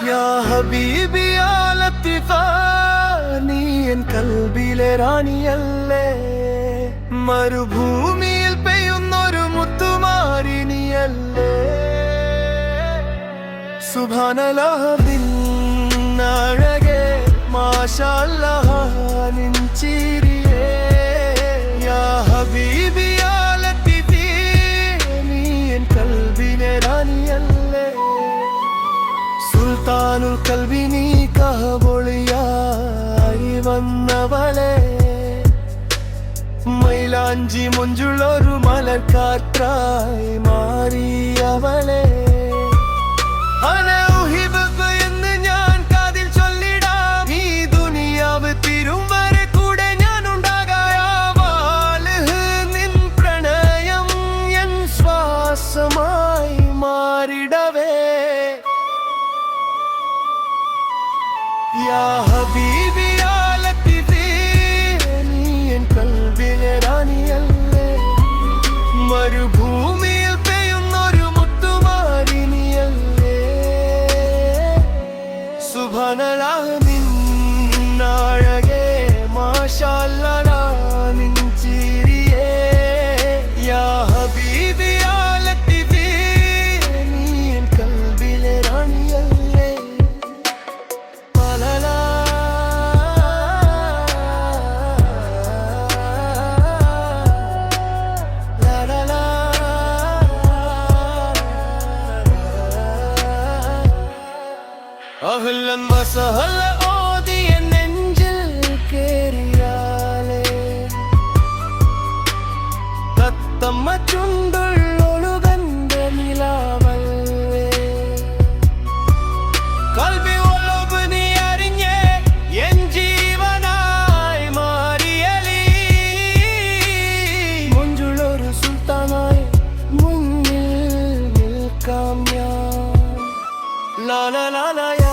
യാ ഹബീബി യാ ലത്തീഫ, നീ എൻ കൽബിലെ റാണിയല്ലേ, മരുഭൂമിയിൽ പെയ്യുന്നൊരു മുത്തുമാരി നീയല്ലേ. സുബ്ഹാനല്ലാഹ് അഴകേ, മാഷാ അല്ലാഹ് നിൻ ചിരിയേ. യാ ഹബീബി യാ ലത്തീഫി, നീ എൻ കൽബിലെ റാണിയല്ലേ, സുൽത്താനുൽ കൽബി നീ കഹബൊളിയായി വന്നവളെ, മൈലാഞ്ചി മൊഞ്ചുള്ളൊരു മലർക്കാറ്റായി മാറിയവളെ. എന്ന് ഞാൻ കാതിൽ ചൊല്ലിടാം, ഈ ദുനിയാവ് തീരും വരെ കൂടെ ഞാൻ ഉണ്ടാകാം. നിൻ പ്രണയം എൻ ശ്വാസമായി മാറിടവേ. യാ ഹബീബി യാ ലത്തീഫി, നീ എൻ കൽബിലെ റാണിയല്ലേ, മരുഭൂമിയിൽ പെയ്യുന്നൊരു മുത്തുമാരി നീയല്ലേ. സുബ്ഹാനല്ലാഹ് നിൻ അഴകേ, മാഷാ അല്ലാഹ് നിൻ ചിരിയേ. യാ ഹബീബി യാ ലത്തീഫി, നീ എൻ കൽബിലെ റാണിയല്ലേ. അഹ്ലൻ വസഹല ഓതിയ നെഞ്ചിൽ കേറിയാലേ, തത്തമ്മ ചുണ്ടുള്ളൊഴുകന്റെ നിലാവല്ലേ, കൽബി ഒലവ് നീ അറിഞ്ഞേ എൻ ജീവനായി മാറിയലീ, മുഞ്ചുള്ളൊരു സുൽത്താനായി മുന്നിൽ നിൽക്കാം ഞാൻ. ലാ ലാ ലാ ലാ.